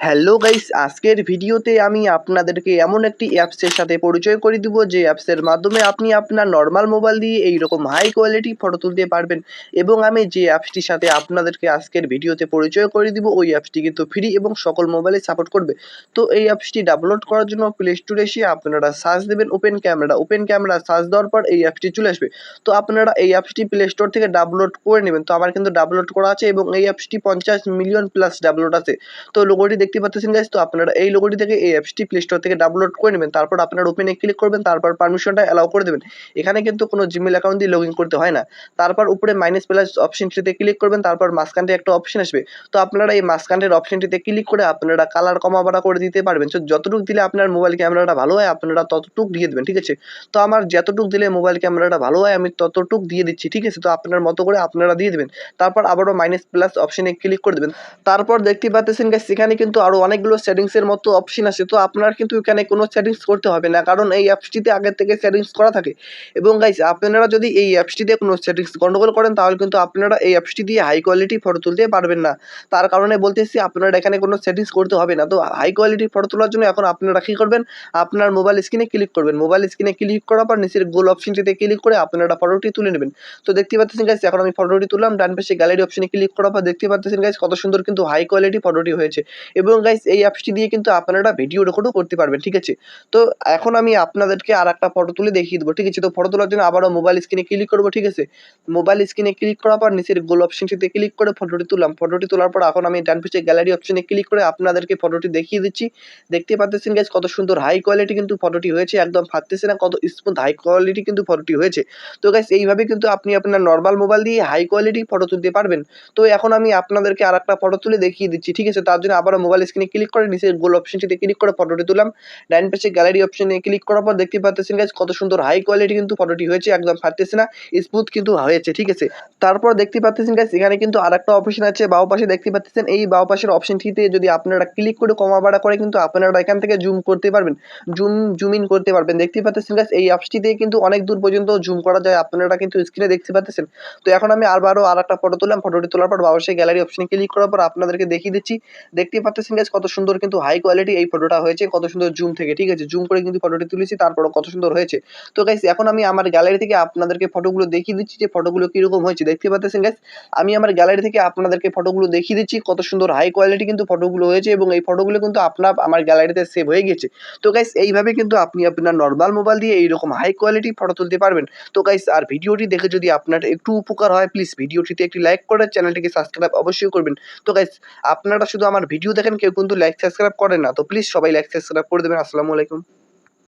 Hello guys, আজকের ভিডিওতে আমি আপনাদেরকে এমন একটি অ্যাপসের সাথে পরিচয় করে দিব যে অ্যাপসের মাধ্যমে আপনি আপনার নর্মাল মোবাইল দিয়ে এইরকম হাই কোয়ালিটি ফটো তুলতে পারবেন। এবং আমি যে অ্যাপসটির সাথে আপনাদেরকে আজকের ভিডিওতে পরিচয় করে দিব ওই অ্যাপসটি কিন্তু ফ্রি এবং সকল মোবাইলে সাপোর্ট করবে। তো এই অ্যাপসটি ডাউনলোড করার জন্য প্লে স্টোরে এসে আপনারা সার্চ দেবেন ওপেন ক্যামেরা সার্চ দেওয়ার পর এই অ্যাপসটি চলে আসবে। তো আপনারা এই অ্যাপসটি প্লে স্টোর থেকে ডাউনলোড করে নেবেন। তো আমার কিন্তু ডাউনলোড করা আছে এবং এই অ্যাপসটি 50 মিলিয়ন প্লাস ডাউনলোড আছে। তো লোগোটি দেখতে পাচ্ছেন গাইস, তো আপনারা এই লোগোটি থেকে এই অ্যাপসটি প্লে স্টোর থেকে ডাউনলোড করে নেবেন। তারপর আপনারা ওপেনে ক্লিক করবেন, তারপর পারমিশনটা অ্যালাউ করে দেবেন। এখানে কিন্তু কোনো জিমেল অ্যাকাউন্ট দিয়ে লগইন করতে হয় না। তারপর উপরে মাইনাস প্লাস অপশনটিতে ক্লিক করবেন, তারপর মাঝখানে একটা অপশন আসবে। তো আপনারা এই মাঝখানের অপশনটিতে ক্লিক করে আপনারা কালার কমা বাড়া করে দিতে পারবেন। তো যতটুকু দিলে আপনার মোবাইল ক্যামেরাটা ভালো হয় আপনারা ততটুকু দিয়ে দেবেন, ঠিক আছে। তো আমার যতটুকু দিলে মোবাইল ক্যামেরাটা ভালো হয় আমি ততটুকু দিয়ে দিচ্ছি, ঠিক আছে। তো আপনার মতো করে আপনারা দিয়ে দেবেন। তারপর আবারও মাইনাস প্লাস অপশনে ক্লিক করে দেবেন। তারপর দেখতে পাচ্ছেন গাইস, সেখানে কিন্তু আরো অনেকগুলো সেটিংসের মতো অপশন আছে। তো আপনার কিন্তু এখানে কোনো সেটিংস করতে হবে না, কারণ এই অ্যাপসটিতে আগে থেকে সেটিংস করা থাকে। এবং গাইস, আপনারা যদি এই অ্যাপসটিতে কোনো সেটিংস গন্ডগোল করেন তাহলে কিন্তু আপনারা এই অ্যাপসটি দিয়ে হাই কোয়ালিটি ফটো তুলতে পারবেন না। তার কারণে বলতেছি আপনারা এখানে কোনো সেটিংস করতে হবে না। তো হাই কোয়ালিটি ফটো তোলার জন্য এখন আপনারা কী করবেন, আপনার মোবাইল স্ক্রিনে ক্লিক করবেন। মোবাইল স্ক্রিনে ক্লিক করার পর নিচের গোল অপশনটিতে ক্লিক করে আপনারা ফটোটি তুলে নেবেন। তো দেখতে পাচ্ছেন গাইস, এখন আমি ফটোটি তুললাম। ডান পাশে গ্যালারি অপশনে ক্লিক করার পর দেখতে পাচ্ছেন গাইস কত সুন্দর কিন্তু হাই কোয়ালিটি ফটোটি হয়েছে। এবং গাইস, এই অ্যাপসটি দিয়ে কিন্তু আপনারা ভিডিও রেকর্ডও করতে পারবেন, ঠিক আছে। তো এখন আমি আপনাদেরকে আরেকটা ফটো তুলে দেখিয়ে দেবো, ঠিক আছে। তো ফটো তোলার জন্য আবারও মোবাইল স্ক্রিনে ক্লিক করবো, ঠিক আছে। মোবাইল স্ক্রিনে ক্লিক করার পর নিচের গোল অপশনটিতে ক্লিক করে ফটোটি তুললাম। ফটোটি তোলার পর এখন আমি ডান পাশে গ্যালারি অপশনে ক্লিক করে আপনাদেরকে ফটোটি দেখিয়ে দিচ্ছি। দেখতে পাচ্ছেন গাইস কত সুন্দর হাই কোয়ালিটি কিন্তু ফটোটি হয়েছে, একদম ফাটতেছে না, কত স্মুথ হাই কোয়ালিটি কিন্তু ফটোটি হয়েছে। তো গাইস, এইভাবে কিন্তু আপনি আপনার নর্মাল মোবাইল দিয়ে হাই কোয়ালিটি ফটো তুলতে পারবেন। তো এখন আমি আপনাদেরকে আরেকটা ফটো তুলে দেখিয়ে দিচ্ছি, ঠিক আছে। তার জন্য আবারও মোবাইল স্ক্রিনে ক্লিক করে নিচের গোল অপশনটিতে ক্লিক করে ফটোটি তুললাম। ডান পাশে গ্যালারি অপশনে ক্লিক করার পর দেখতে পাচ্ছেন গাইস কত সুন্দর হাই কোয়ালিটি কিন্তু ফটোটি হয়েছে, একদম ফাটতেছে না, স্মুথ কিন্তু হয়েছে, ঠিক আছে। তারপর দেখতে পাচ্ছেন গাইস, এখানে কিন্তু আরেকটা অপশন আছে বাম পাশে, দেখতে পাচ্ছেন এই বাম পাশের অপশনটিতে যদি আপনারা ক্লিক করে কমা বাড়া করে কিন্তু আপনারা এখান থেকে জুম করতে পারবেন, জুম ইন করতে পারবেন। দেখতে পাচ্ছেন গাইস, এই অ্যাপসটি দিয়ে কিন্তু অনেক দূর পর্যন্ত জুম করা যায়, আপনারা কিন্তু স্ক্রিনে দেখতে পাচ্ছেন। তো এখন আমি আবারও আরেকটা ফটো তুললাম। ফটোটি তোলার পর বাম পাশে গ্যালারি অপশনে ক্লিক করার পর আপনাদেরকে দেখিয়ে দিচ্ছি। দেখতে পাচ্ছেন গাইস কত সুন্দর কিন্তু হাই কোয়ালিটি এই ফটোটা হয়েছে, কত সুন্দর জুম থেকে, ঠিক আছে। জুম করে কিন্তু ফটোটি তুলেছি, তারপরও কত সুন্দর হয়েছে। তো গাইস, এখন আমি আমার গ্যালারি থেকে আপনাদেরকে ফটোগুলো দেখিয়ে দিচ্ছি যে ফটোগুলো কিরকম হয়েছে। দেখতে পাচ্ছেন গাইস, আমি আমার গ্যালারি থেকে আপনাদেরকে ফটোগুলো দেখিয়ে দিচ্ছি, কত সুন্দর হাই কোয়ালিটি কিন্তু ফটোগুলো হয়েছে এবং এই ফটোগুলো কিন্তু আমার গ্যালারিতে সেভ হয়ে গেছে। তো গাইস, এইভাবে কিন্তু আপনি আপনার নর্মাল মোবাইল দিয়ে এইরকম হাই কোয়ালিটি ফটো তুলতে পারবেন। তো গাইস, আর ভিডিওটি দেখে যদি আপনার একটু উপকার হয় প্লিজ ভিডিওটিতে একটি লাইক করে চ্যানেলটিকে সাবস্ক্রাইব অবশ্যই করবেন। তো গাইস, আপনারা শুধু আমার ভিডিও দেখেন, কেউ কিন্তু লাইক সাবস্ক্রাইব করেন না। তো প্লিজ সবাই লাইক সাবস্ক্রাইব করে দেবেন। আসসালামু আলাইকুম।